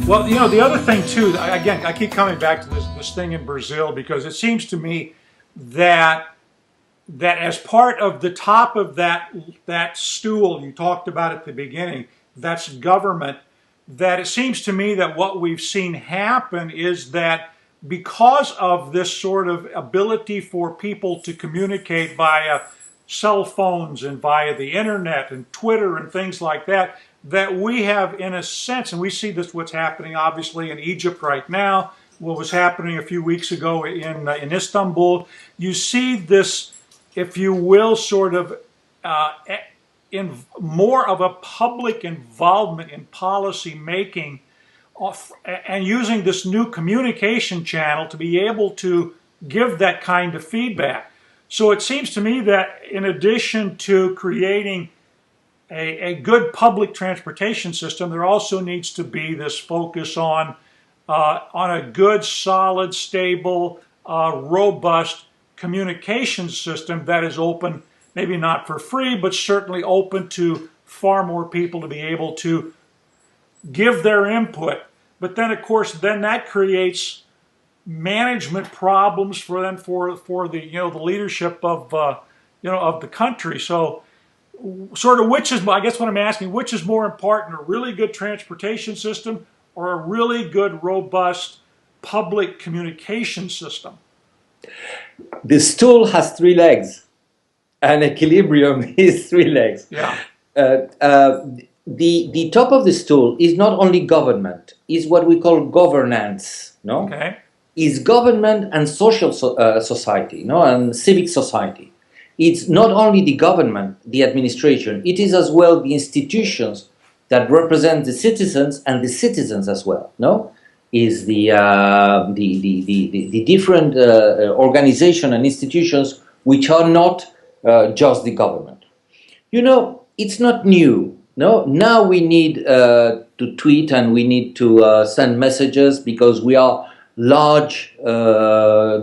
Well, you know, the other thing too, again, I keep coming back to this thing in Brazil because it seems to me that as part of the top of that stool you talked about at the beginning, that's government, that it seems to me that what we've seen happen is that because of this sort of ability for people to communicate via cell phones and via the internet and Twitter and things like that, that we have, in a sense, and we see this what's happening obviously in Egypt right now, what was happening a few weeks ago in Istanbul, you see this, if you will, sort of in more of a public involvement in policy making and using this new communication channel to be able to give that kind of feedback. So it seems to me that in addition to creating a good public transportation system, there also needs to be this focus on a good, solid, stable, robust communication system that is open, maybe not for free, but certainly open to far more people to be able to give their input. But then, of course, then that creates management problems for the the leadership of of the country. So, sort of, which is, I guess what I'm asking, which is more important, a really good transportation system or a really good, robust public communication system? The stool has three legs, and equilibrium is three legs. Yeah. The top of the stool is not only government, is what we call governance, no? Okay. Is government and social society, no, and civic society. It's not only the government, the administration, it is as well the institutions that represent the citizens and the citizens as well, no? Is the different organization and institutions which are not just the government. You know, it's not new. No, now we need to tweet and we need to send messages because we are large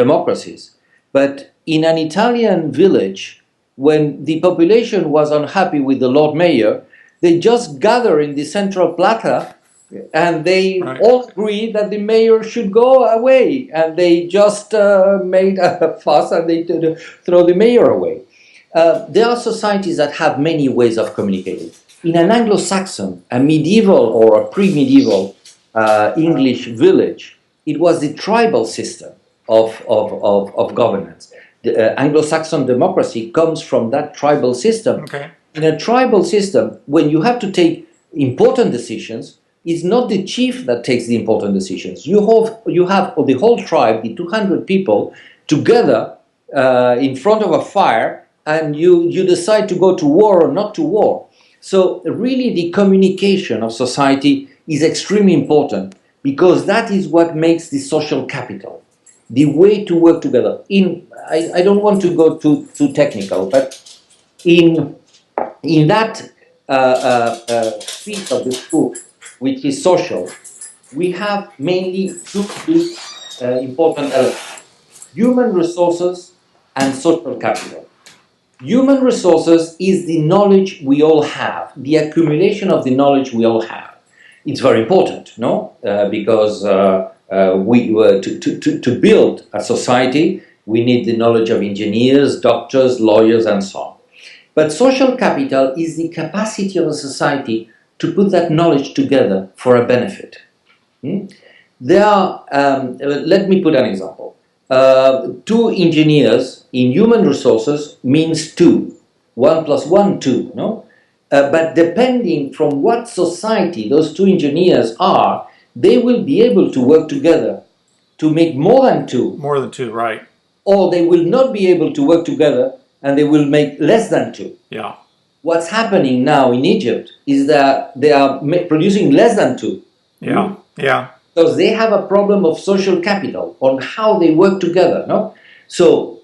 democracies. But in an Italian village, when the population was unhappy with the Lord Mayor, they just gather in the central plaza and they all agreed that the mayor should go away, and they just made a fuss and they throw the mayor away. There are societies that have many ways of communicating. In an Anglo-Saxon, a medieval or a pre-medieval English village, it was the tribal system of governance. The Anglo-Saxon democracy comes from that tribal system. Okay. In a tribal system, when you have to take important decisions, it's not the chief that takes the important decisions. You have the whole tribe, the 200 people, together in front of a fire, and you decide to go to war or not to war. So really the communication of society is extremely important, because that is what makes the social capital, the way to work together. I don't want to go too technical, but in that piece of the book, which is social, we have mainly two big important elements: human resources and social capital. Human resources is the knowledge we all have, the accumulation of the knowledge we all have. It's very important, no? Because to build a society, we need the knowledge of engineers, doctors, lawyers, and so on. But social capital is the capacity of a society to put that knowledge together for a benefit. There are, let me put an example. Two engineers in human resources means two. 1 + 1, 2, no? But depending from what society those two engineers are, they will be able to work together to make more than two. More than two, right. Or they will not be able to work together and they will make less than two. Yeah. What's happening now in Egypt is that they are producing less than two. Yeah, yeah. Because they have a problem of social capital on how they work together, no? So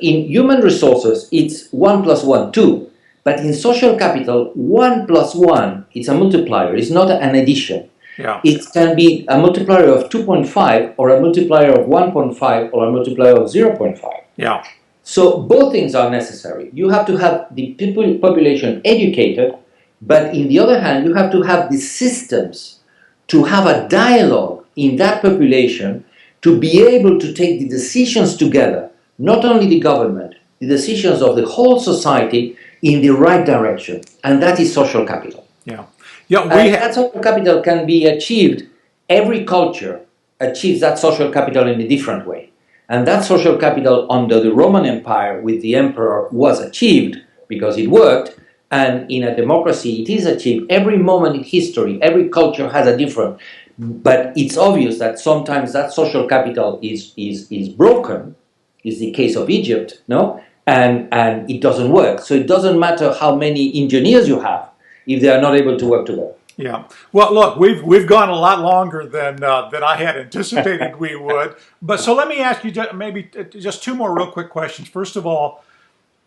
in human resources, it's 1 + 1, 2. But in social capital, 1 + 1, it's a multiplier, it's not an addition. Yeah. It can be a multiplier of 2.5 or a multiplier of 1.5 or a multiplier of 0.5. Yeah. So both things are necessary. You have to have the population educated, but in the other hand, you have to have the systems to have a dialogue in that population, to be able to take the decisions together, not only the government, the decisions of the whole society in the right direction. And that is social capital. Yeah. Yeah, That social capital can be achieved. Every culture achieves that social capital in a different way. And that social capital under the Roman Empire with the emperor was achieved because it worked. And in a democracy, it is achieved. Every moment in history, every culture has a different. But it's obvious that sometimes that social capital is broken. Is the case of Egypt, no? And it doesn't work. So it doesn't matter how many engineers you have if they are not able to work together. Yeah. Well, look, we've gone a lot longer than I had anticipated we would. But so let me ask you maybe just two more real quick questions. First of all,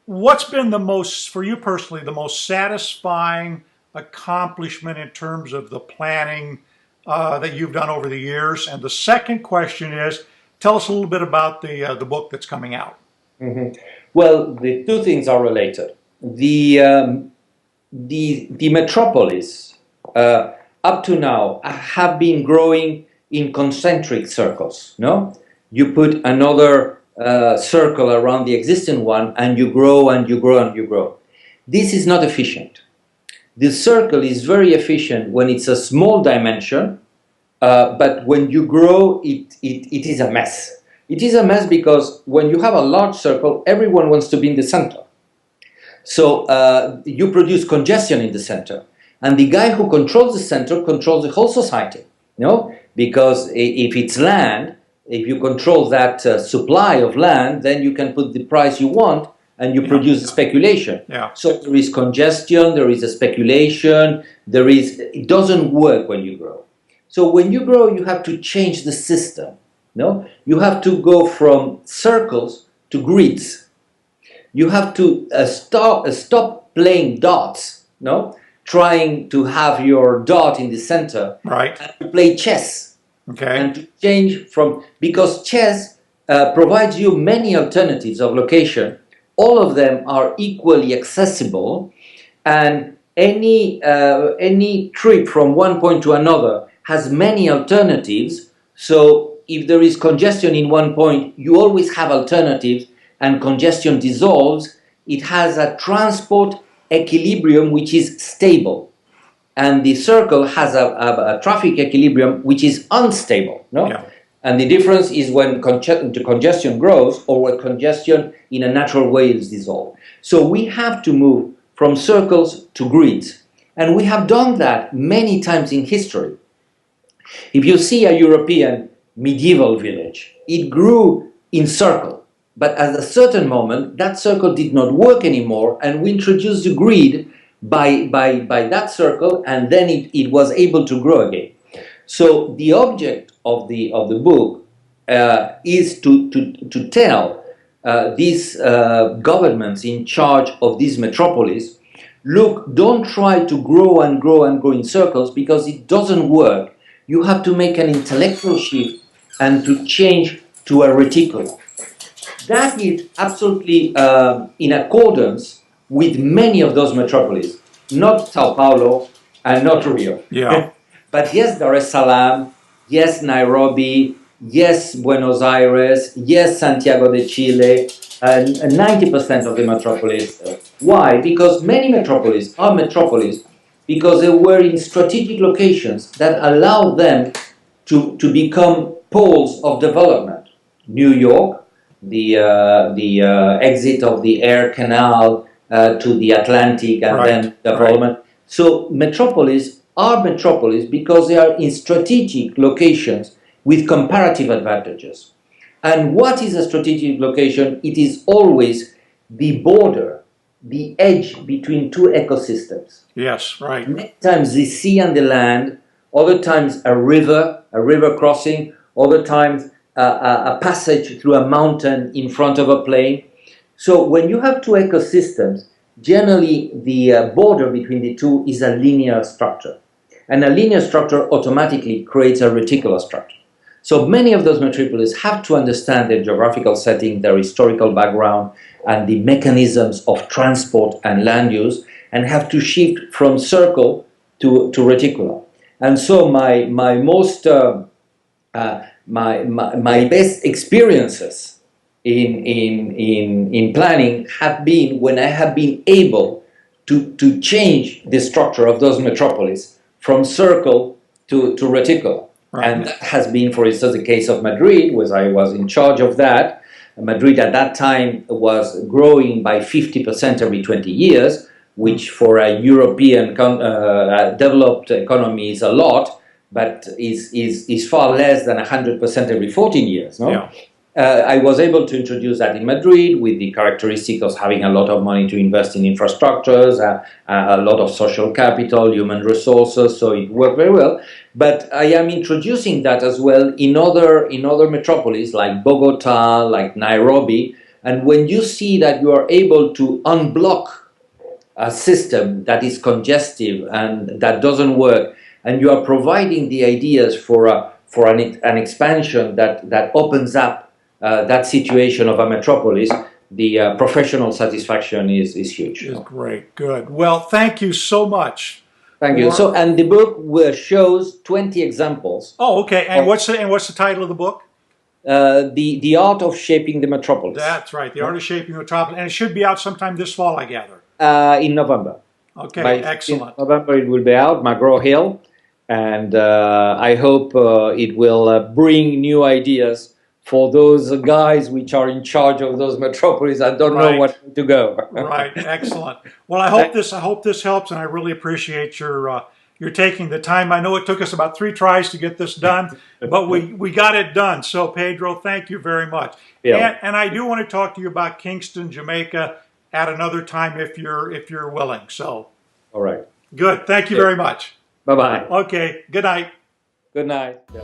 what's been the most, for you personally, the most satisfying accomplishment in terms of the planning that you've done over the years? And the second question is, tell us a little bit about the book that's coming out. Mm-hmm. Well, the two things are related. The Metropolis up to now have been growing in concentric circles. No, you put another circle around the existing one, and you grow and you grow and you grow. This is not efficient. The circle is very efficient when it's a small dimension, but when you grow, it is a mess. It is a mess because when you have a large circle, everyone wants to be in the center. So you produce congestion in the center. And the guy who controls the center controls the whole society. No? Because if it's land, if you control that supply of land, then you can put the price you want and you produce speculation. Yeah. So there is congestion, there is a speculation, it doesn't work when you grow. So when you grow, you have to change the system. No? You have to go from circles to grids. You have to stop playing dots, no? Trying to have your dot in the center, right? And to play chess. Okay. And to change from, because chess provides you many alternatives of location. All of them are equally accessible, and any trip from one point to another has many alternatives. So if there is congestion in one point, you always have alternatives, and congestion dissolves. It has a transport equilibrium which is stable, and the circle has a traffic equilibrium which is unstable. No, yeah. And the difference is when the congestion grows or when congestion in a natural way is dissolved. So we have to move from circles to grids, and we have done that many times in history. If you see a European medieval village, it grew in circle. But at a certain moment, that circle did not work anymore, and we introduced the grid by that circle, and then it was able to grow again. So the object of the book is to tell these governments in charge of these metropolis, look, don't try to grow and grow and grow in circles because it doesn't work. You have to make an intellectual shift and to change to a reticulum. That is absolutely in accordance with many of those metropolis, not Sao Paulo and not Rio. Yeah. But yes, Dar es Salaam, yes, Nairobi, yes, Buenos Aires, yes, Santiago de Chile, and 90% of the metropolis. Why? Because many metropolis are metropolis because they were in strategic locations that allow them to become poles of development. New York, the exit of the air canal to the Atlantic and then development. Right. So metropolis are metropolis because they are in strategic locations with comparative advantages. And what is a strategic location? It is always the border, the edge between two ecosystems. Yes, right. Many times the sea and the land, other times a river crossing, other times a passage through a mountain in front of a plain. So when you have two ecosystems, generally the border between the two is a linear structure. And a linear structure automatically creates a reticular structure. So many of those metropolis have to understand their geographical setting, their historical background, and the mechanisms of transport and land use, and have to shift from circle to reticular. And so my most my best experiences in planning have been when I have been able to change the structure of those metropolis from circle to reticle. Right. And that has been, for instance, the case of Madrid, where I was in charge of that. Madrid at that time was growing by 50% every 20 years, which for a European developed economy is a lot, but is far less than 100% every 14 years. No? Yeah. I was able to introduce that in Madrid with the characteristic of having a lot of money to invest in infrastructures, a lot of social capital, human resources, so it worked very well. But I am introducing that as well in other metropolis like Bogota, like Nairobi. And when you see that you are able to unblock a system that is congestive and that doesn't work, and you are providing the ideas for an expansion that opens up that situation of a metropolis, the professional satisfaction is huge. Is great. Good. Well, thank you so much. Thank you. So, and the book shows 20 examples. Oh, okay. And what's the title of the book? The Art of Shaping the Metropolis. That's right. The Art of Shaping the Metropolis, and it should be out sometime this fall, I gather. In November. Okay. By Excellent. In November it will be out, McGraw-Hill, and I hope it will bring new ideas for those guys which are in charge of those metropolis. I don't know what to go. Right. Excellent. Well, I hope this helps, and I really appreciate your taking the time. I know it took us about 3 tries to get this done, but we got it done. So, Pedro, thank you very much. Yeah. And I do want to talk to you about Kingston, Jamaica, at another time if you're willing. So. All right. Good. Thank you very much. Bye bye. Okay. Good night. Good night. Yeah.